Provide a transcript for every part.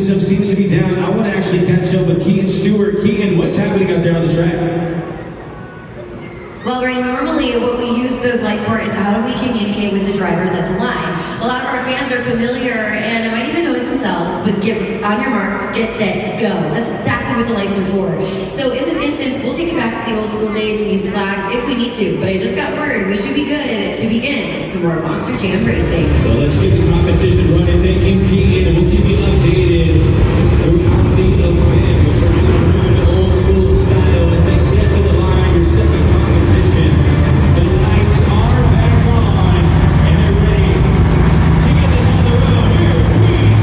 system seems to be down. I want to actually catch up with Keaton Stewart. Keaton, what's happening out there on the track? Well, Ray, normally what we use those lights for is how do we communicate with the drivers at the line. A lot of our fans are familiar and might even know it themselves, but get on your mark, get set, go. That's exactly what the lights are for. So in this instance, we'll take it back to the old school days and use flags if we need to, but I just got word we should be good to begin some more Monster Jam racing. Well, let's get the competition running. Thank you, Keaton, and we'll keep you updated throughout the event. We're doing an old school style as they set to the line. Your second competition. The lights are back on, and they're ready to get this on the road. Here we go.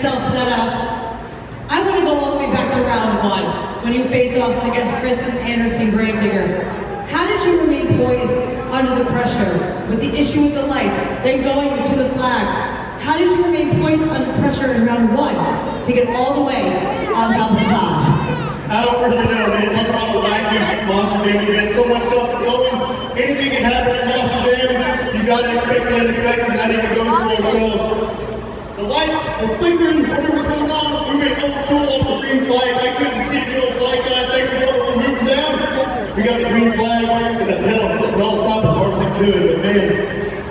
yourself set up. I want to go all the way back to round one, when you faced off against Kristen Anderson Gravedigger. How did you remain poised under the pressure with the issue with the lights, then going to the flags? How did you remain poised under pressure in round one to get all the way on top of the pod? I don't really know, man. Talk about a wacky Monster Jam event. So much stuff is going. Anything can happen at Monster Jam. You gotta expect the unexpected, and that even goes for ourselves. The lights were flickering, whatever was going on. We went old school off the green flag. I couldn't see the old flag guy. Thank the Lord for moving down. We got the green flag, and the pedal hit the throttle stop as hard as it could. But man,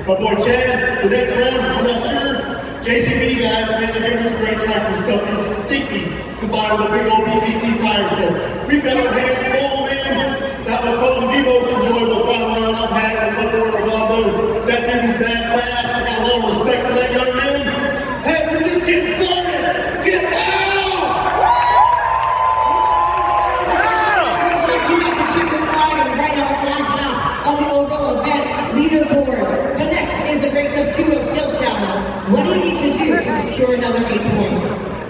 my boy Chad, the next round, I'm not sure. JCB guys, man, they're giving us a great track. This stuff is sticky, combined with a big old BKT tire. So we've got our hands full, man. That was probably the most enjoyable final round I've had with my boy Rolando. That dude is that fast. I got a lot of respect for that young man. Hey, we're just getting started. Get out! You got the chicken flag and right now we're on top of the overall event leaderboard. But next is the Great Clips 2-Wheel Skills Challenge. What do you need to do to secure another 8 points?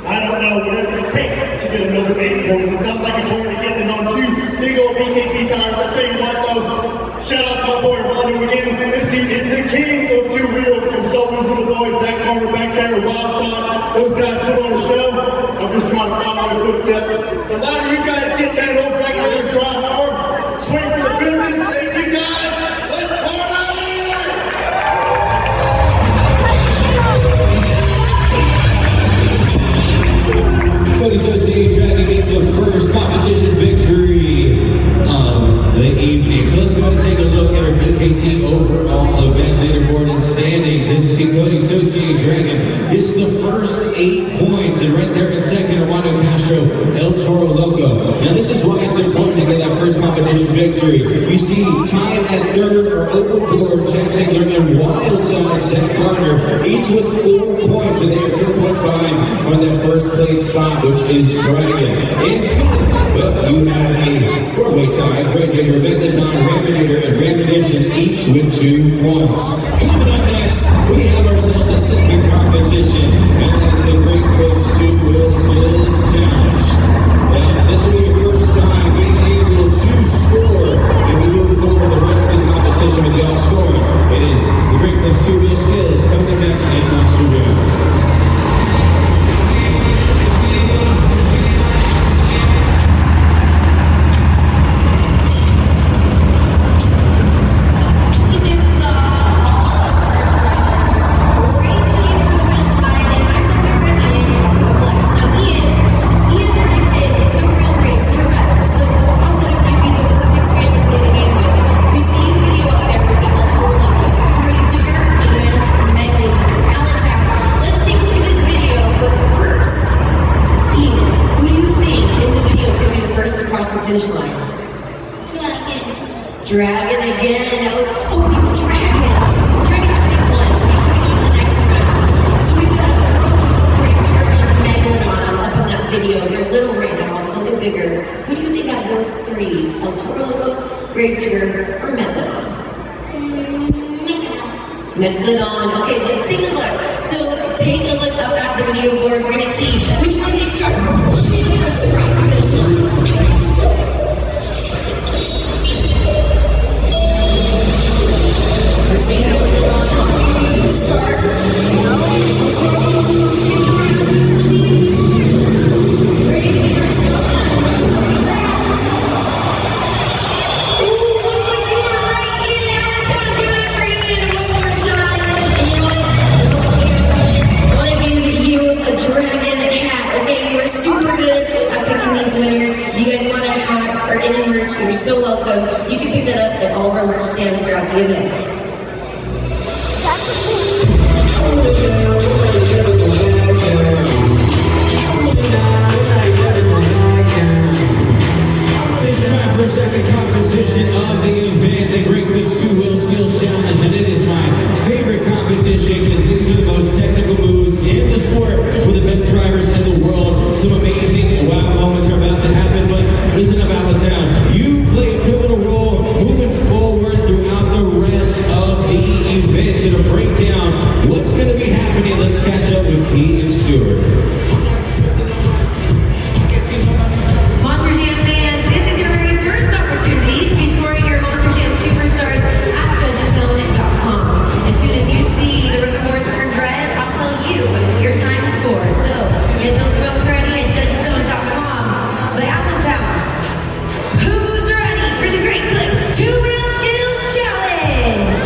I don't know, whatever it takes to get another 8 points. It sounds like I'm going to get it on 2 big old BKT tires. I tell you what though, shout out to my boy Rolando again. This dude is the king of 2-wheel, and so those little boys, Zach Carter back there, Wild Side, those guys put on a show. I'm just trying to follow their footsteps. The louder you guys get, man, don't drag it there, try hard. Swing for the fences. Thank you guys. Let's party! Cody Associate Dragon gets the first competition victory of the evening. So let's go and take a look at our BKT overall event leaderboard and standings. As you see, Cody Associate Dragon gets the first 8 points, and right there in second, Armando Castro, El Toro Loco. Now this is why it's important to get that first competition victory. You see, tied at third are Overboard, Jack Ziegler, and Wildside, Zach Garner, each with 4 points, and they have 4 points behind on that first place spot, which is Dragon. In fifth, well, you have a 4-way tie. Gravedigger, Megalodon, Raminator, and Raminition, each with 2 points. Coming up next, we have ourselves a second competition, and that's the Great Clips 2-Wheel Skills Challenge. And this will be your first time being able to score, and we move forward the rest of the competition with y'all scoring. It is the Great Clips 2-Wheel Skills coming up next in Monster Jam. Finish line. Dragon again. Oh, Dragon. Dragon I think once. He's going on the next round. So we've got a Gravedigger and Megalodon up on that video. They're little right now, but a little bigger. Who do you think out of those 3? El Toro Loco, Gravedigger, or Megalodon? Megalodon. Okay, let's take a look. So take a look up at the video board. We're gonna see which one of these trucks is first across the finish line. We're seeing Megalodon off to a good start. Gravedigger's coming back. Ooh, looks like you were right in Allentown. Give it up for Ian one more time. And you know what? I want to give you a dragon hat. Okay, you were super good at picking these winners. You guys want a hat or any merch, you're so welcome. You can pick that up at all of our merch stands throughout the event. It's time for a second competition of the event, the Great Clips 2-Wheel Skills Challenge, and it is my favorite competition because these are the most technical moves in the sport for the best drivers in the world. Some amazing wow moments are about to happen, but listen up, Allentown. You play a pivotal role moving forward throughout the rest Get those films ready at judgeszone.com. The Allentown. Who's ready for the Great Clips 2 Wheel Skills Challenge?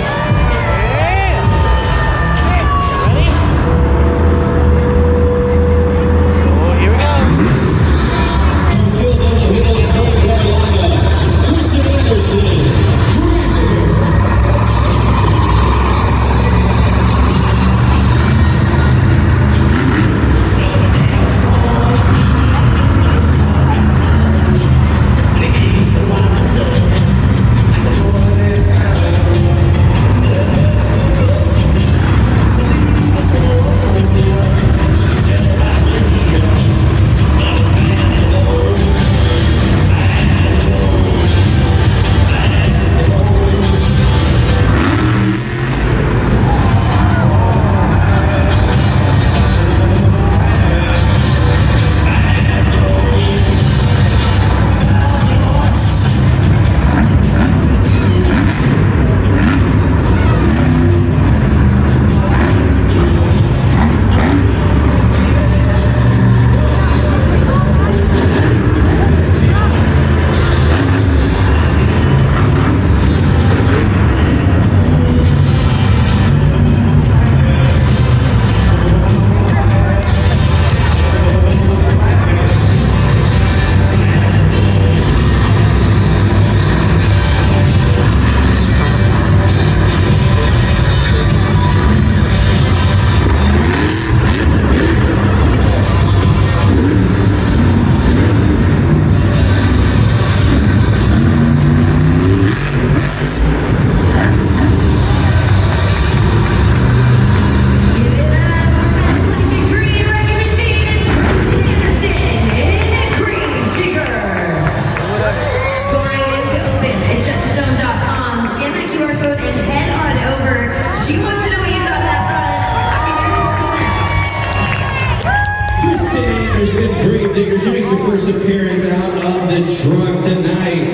Kristen Anderson. Gravedigger, she makes her first appearance out of the truck tonight.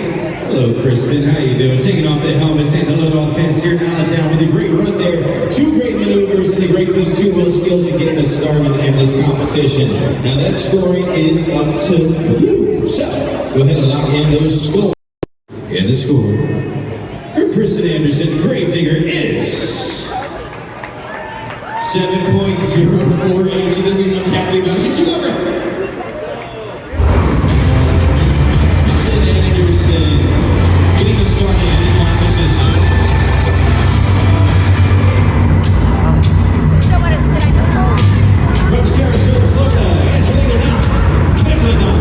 Hello, Kristen. How you doing? Taking off the helmet, saying hello to all the fans here in Allentown with a great run there. 2 great maneuvers and the Great Clips 2 Wheel Skills and getting us started in this competition. Now that scoring is up to you. So go ahead and lock in those scores. And the score for Kristen Anderson, Gravedigger, is 7.048. She doesn't look happy about it. She took over. Getting us started in the competition. From Sarasota, Florida, Angelina Knott. Nicola Knott.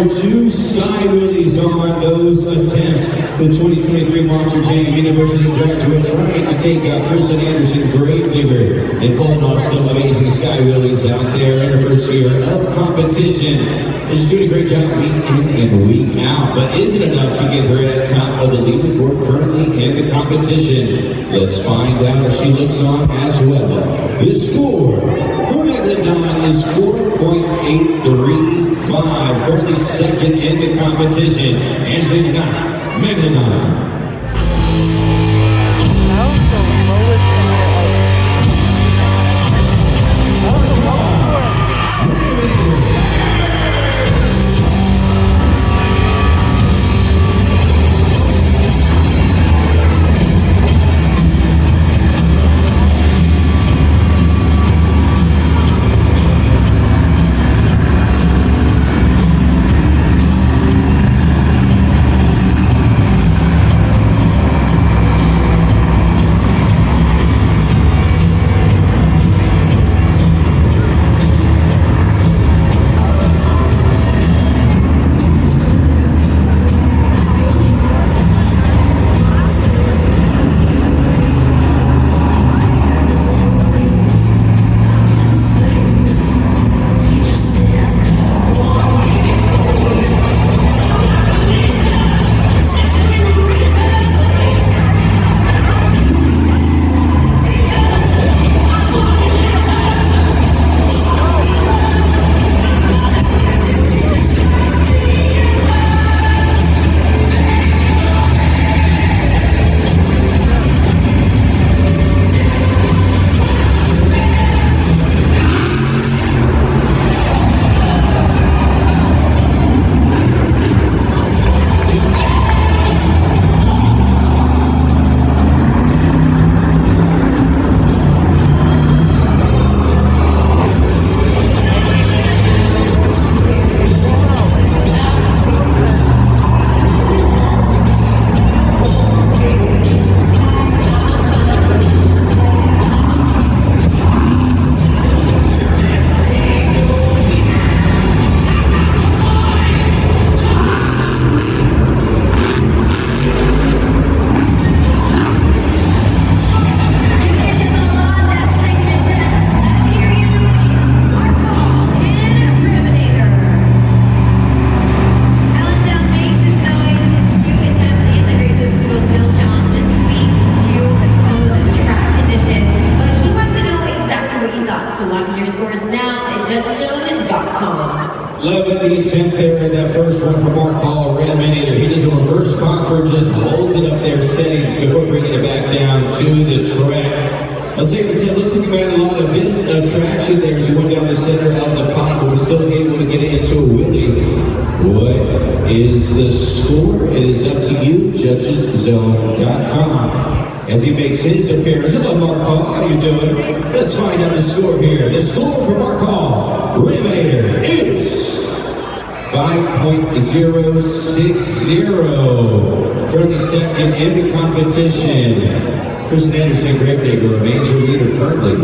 2 sky wheelies on those attempts. The 2023 Monster Jam University graduate trying to take out Kristen Anderson, Gravedigger, and pulling off some amazing sky wheelies out there in her first year of competition. She's doing a great job week in and week out, but is it enough to get her at top of the leaderboard currently in the competition? Let's find out if she looks on as well. The score for Megalodon is 4.835, currently second in the competition. Angela Knott, Megalodon. That was the lowest score That was the lowest score I've seen. Loving the attempt there in that first one for Mark Hall, Redminator. He does a reverse conquer, just holds it up there steady before bringing it back down to the track. Let's take the tip. Looks like you made a lot of traction there as you went down the center of the pipe, but was still able to get into a wheelie. What is the score? It is up to you, judgeszone.com. As he makes his appearance. Hello, Mark Hall. How are you doing? Let's find out the score here. The score for Mark Hall, Redminator, is 5.060. Currently second in the competition. Kristen Anderson, Gravedigger, remains your leader currently.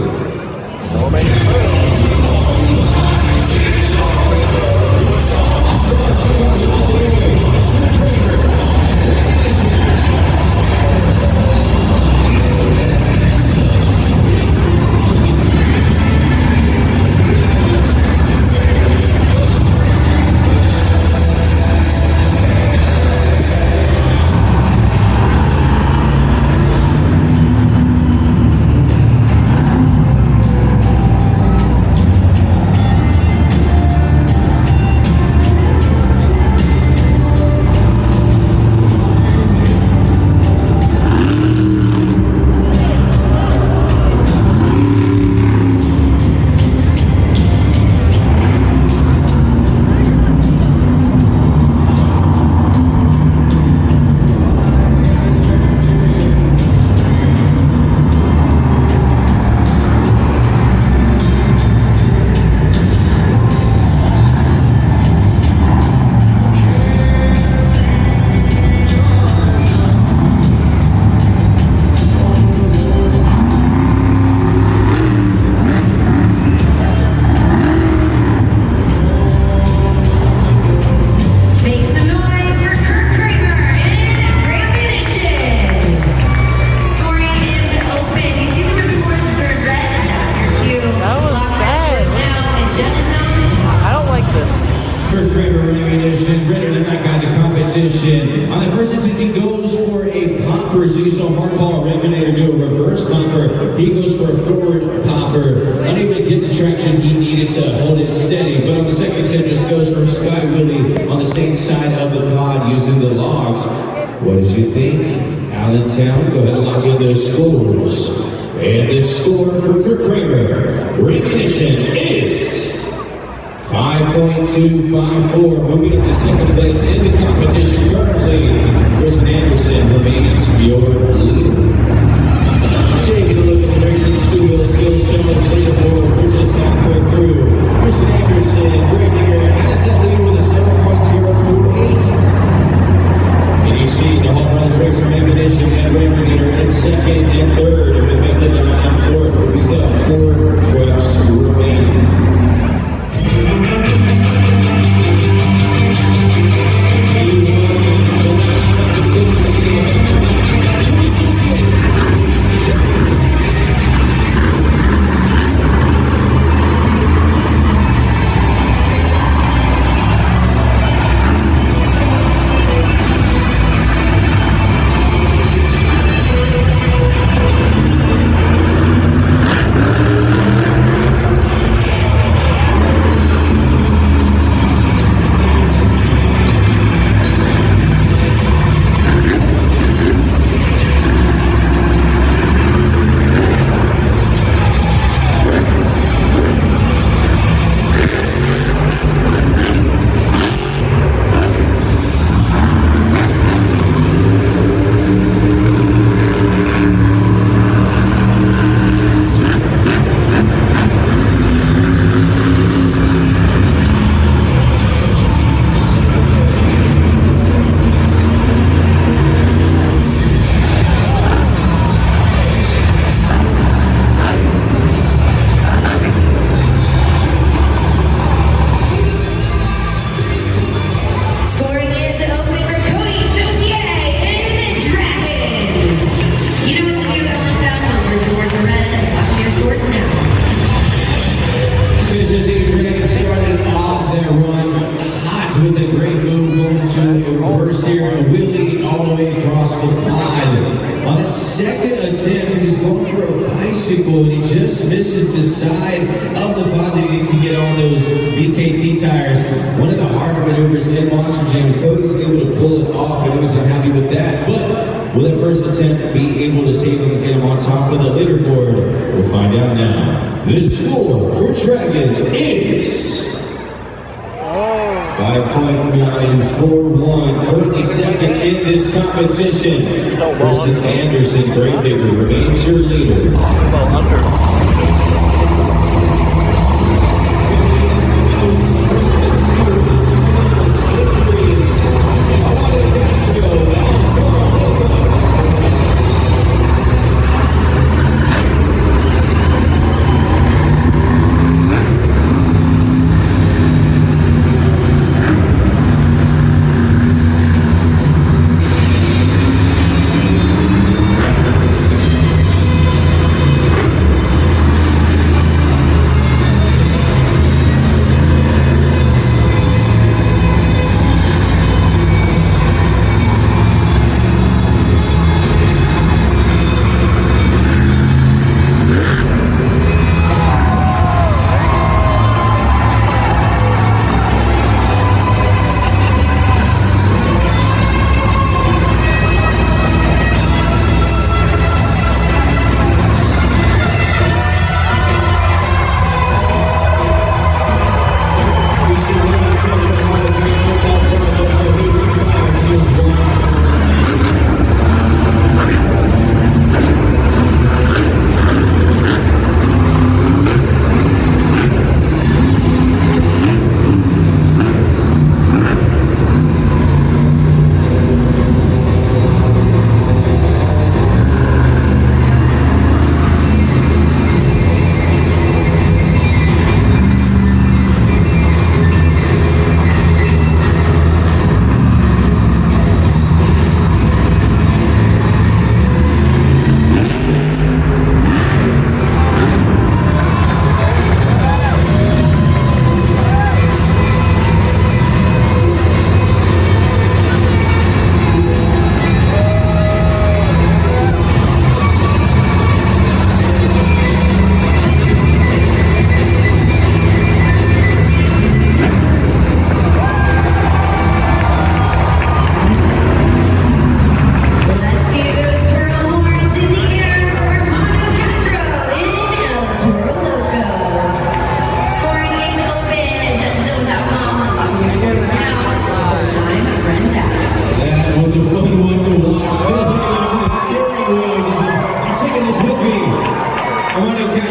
He goes for a forward popper, unable to get the traction he needed to hold it steady. But on the second attempt, just goes for Sky Willie on the same side of the pod using the logs. What did you think, Allentown? Go ahead and lock in those scores. And the score for Kirk Kramer, Ammunition, is 5.254, moving up to second place in the competition currently. Kristen Anderson remains your leader. Taking a look at the American Schoolville Skills Challenge leaderboard, we're just halfway through. Kristen Anderson, Gravedigger, has that leader with a 7.048. And you see the Hall Runners Racer Ammunition and Rammer leader in second and third, with Megalodon and fourth, but we still have 4 trucks remaining. And he just misses the side of the pod that he needed to get on those BKT tires. One of the harder maneuvers in Monster Jam. Cody's able to pull it off, and he was unhappy with that. But will that first attempt be able to save him and get him on top of the leaderboard? We'll find out now. The score for Dragon is 5.941. Currently second in this competition. Kristen Anderson, Gravedigger, remains your leader. Well, under.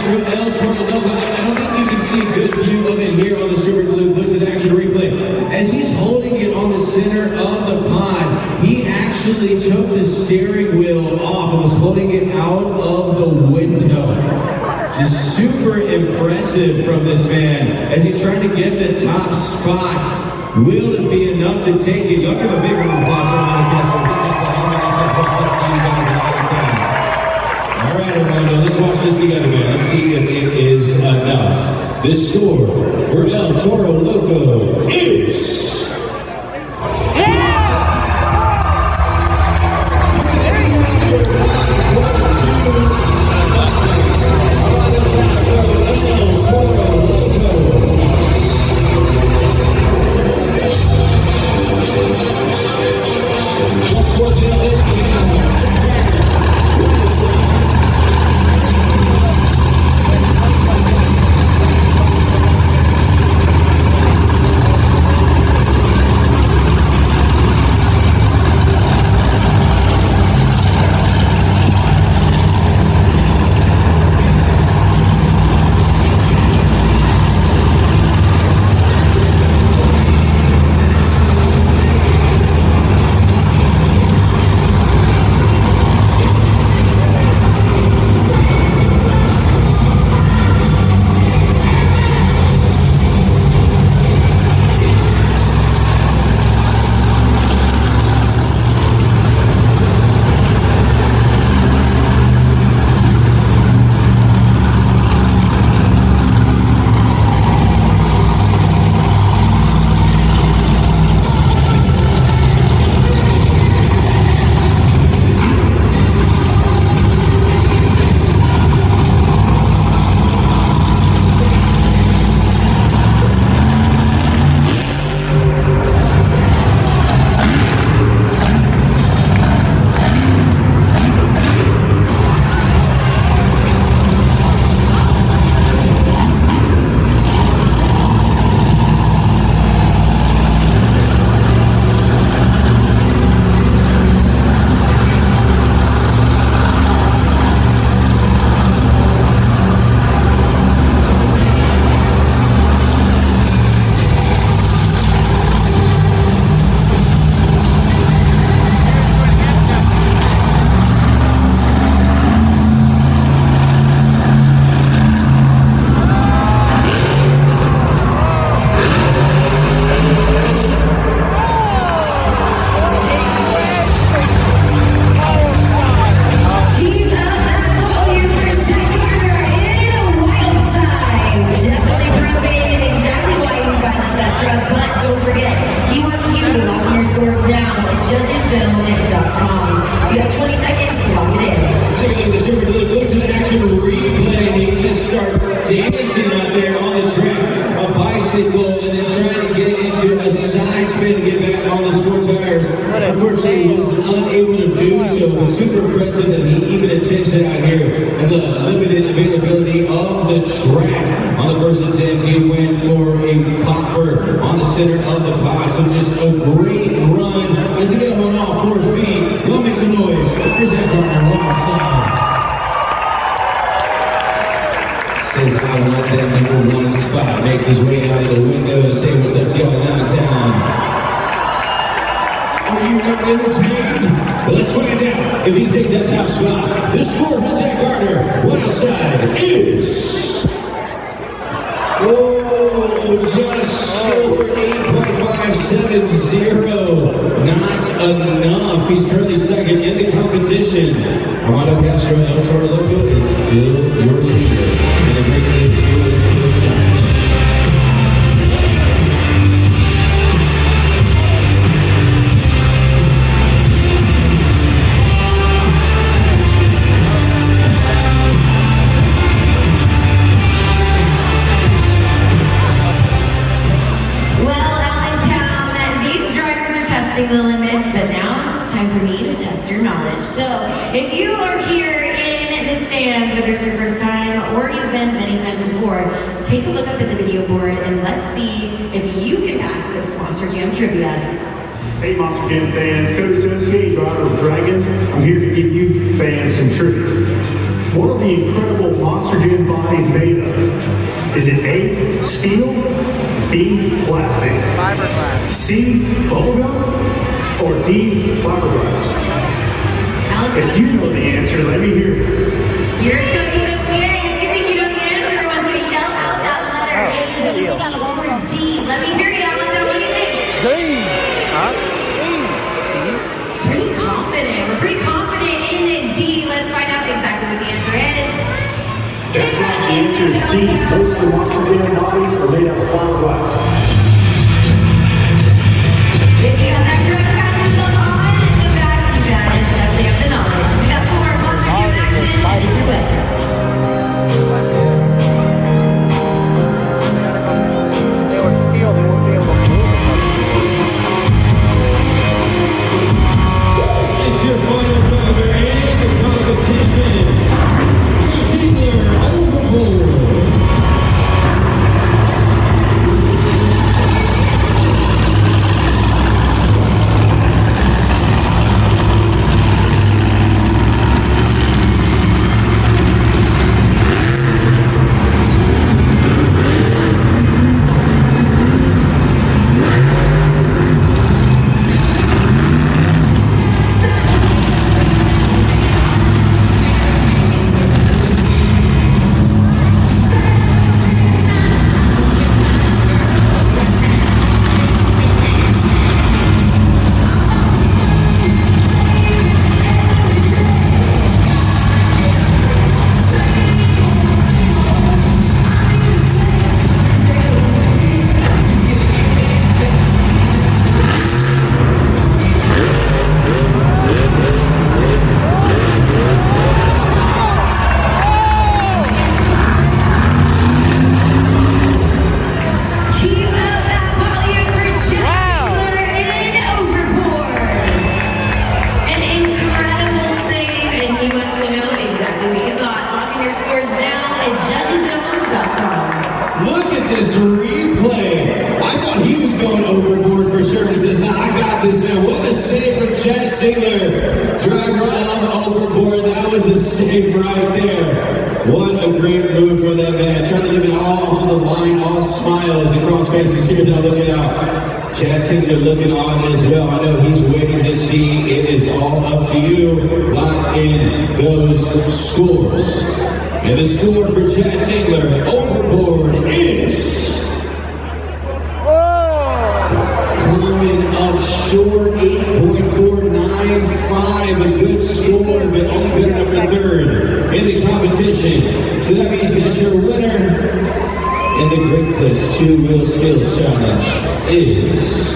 Castro, El Toro Loco. I don't think you can see a good view of it here on the Super Glue Glitz in Action replay. As he's holding it on the center of the pod, he actually took the steering wheel off and was holding it out of the window. Just super impressive from this man as he's trying to get the top spot. Will it be enough to take it? Y'all give a big round of applause for Armando Castro. He took the helmet. He says what's up to you guys another time. All right, Armando, let's watch this together, man. Let's see if it is enough. The score for El Toro Loco is... dancing out there on the track, a bicycle, and then trying to get into a side spin to get back on the sport tires. Unfortunately, was unable to do so, but super impressive that he even attempts it out here. And the limited availability of the track on the first attempt, he went for a popper on the center of the pod. So just a great run as he got him on all 4 feet. Y'all make some noise. Chris Edgar, one side. Says I want that #1 spot. Makes his way out of the window to say what's up to y'all downtown. Are you not entertained? Well, let's find out if he takes that top spot. The score for Zach Gardner, one outside, is... Oh, just short, 8.570. Not enough. He's currently second in the competition. Armando Castro, El Toro Loco is still your leader. And the break is still the limits, but now it's time for me to test your knowledge. So, if you are here in the stands, whether it's your first time or you've been many times before, take a look up at the video board and let's see if you can pass this Monster Jam trivia. Hey Monster Jam fans, Cody Sensky, driver of Dragon. I'm here to give you fans some trivia. What are the incredible Monster Jam bodies made of? Is it A, steel, B, plastic, Fiberglass. C, bubblegum, or D, fiberglass? Alex, If you know the answer, let me hear it. Here it comes, Associate. If you think you know the answer, I want you to yell out that letter A, C, or D. Let me hear you, Alex. What do you think? D. Huh? E. Pretty confident. We're pretty confident in D. Let's find out exactly what the answer is. That's right, the answer is D. Most of the Monster Jam bodies are made out of fiberglass. If you got that correct, pat yourself on the back. You guys definitely have the knowledge. We got more Monster Jam action. Do it. They were steel, they wouldn't be able to move it. It's your final driver in the competition. Jack Tingler, Overboard. Look at this replay. I thought he was going overboard for sure. He says, "No, I got this, man." What a save from Chad Tingler. Driver of Overboard. That was a save right there. What a great move for that man. Trying to leave it all on the line, all smiles across faces here. Now looking out. Chad Tingler looking on as well. I know he's waiting to see. It is all up to you. Lock in those scores. And the score for Chad Tingler, Overboard, is coming up short, 8.495. A good score, but only good enough for third in the competition. So that means that your winner in the Great Clips 2-Wheel Skills Challenge is...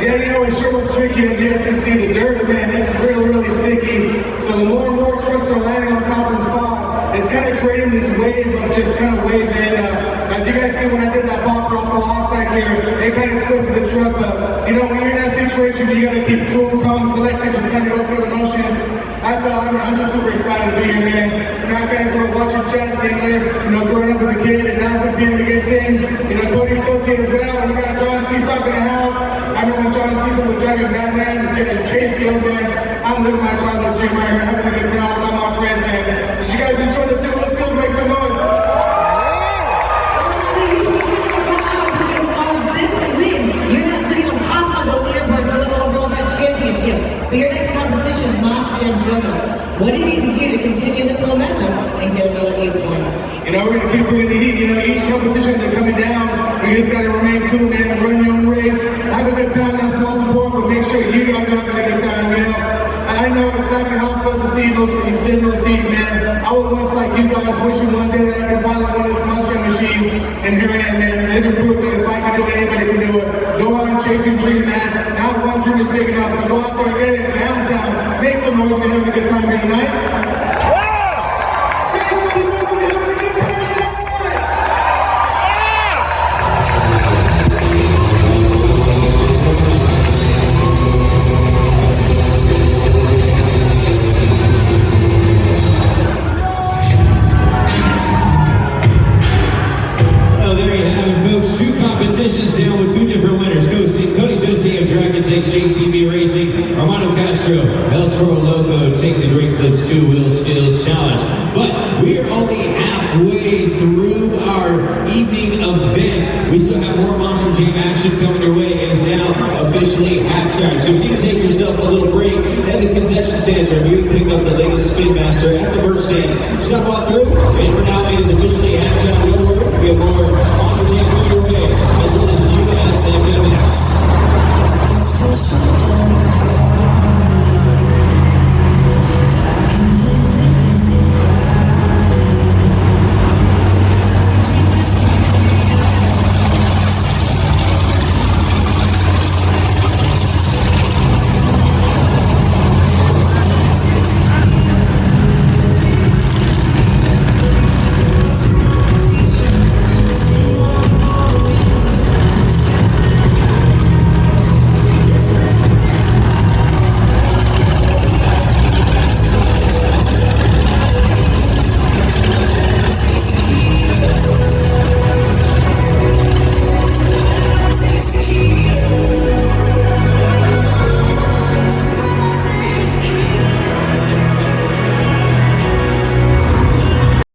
Yeah, you know, it sure was tricky. As you guys can see, the dirt, man, it's really, really sticky. So the more and more trucks are landing on top of the spot, it's kind of creating this wave of just kind of waves. And as you guys see, when I did that bumper off the log side here, it kind of twisted the truck. But, you know, when you're in that situation, you got to keep cool, calm, collected, just kind of go through the motions. I'm just super excited to be here, man. You know, I kind of grew up watching Chad Tingler, you know, growing up as a kid, and now being able to get sing. You know, Cody Associate as well. We got John Seasock in the house. I remember when John Seasock was driving Batman and Chase Field, man. I'm living my childhood dream right here, having a good time with all my friends, man. Did you guys enjoy the 2-Wheel Skills? Make some noise. You're not sitting on top of the leaderboard for the overall event championship, but your next competition is Monster Jam Donuts. What do you need to do to continue this momentum and get another 8 points? You know, we're gonna keep bringing the heat. You know, each competition they're coming down, we just gotta remain cool, man. Run your own race. Have a good time. That's most important, but make sure you guys are having a good time. You know, I know exactly how it feels to see those seats, man. once like you guys, wishing one day that I could finally one of these monster machines. And here I am, man, living proof that if I can do it, anybody can do it. Go out and chase your dream, man. Not one dream is big enough, so go out there and get it. Allentown, make some noise. We're having a good time here tonight. Make some noise. We're having a good time tonight. Well, there you have it, folks. Two competitions down with two different winners. Cody Sosi of Dragon takes JCB Racing. Armando Castro, El Toro Loco takes the Great Clips 2 Wheel Skills Challenge. But we are only halfway through our evening event. We still have more Monster Jam action coming your way. It is now officially halftime. So if you take yourself a little break at the concession stands or maybe pick up the latest Spin Master at the merch stands, stop on through. And for now, it is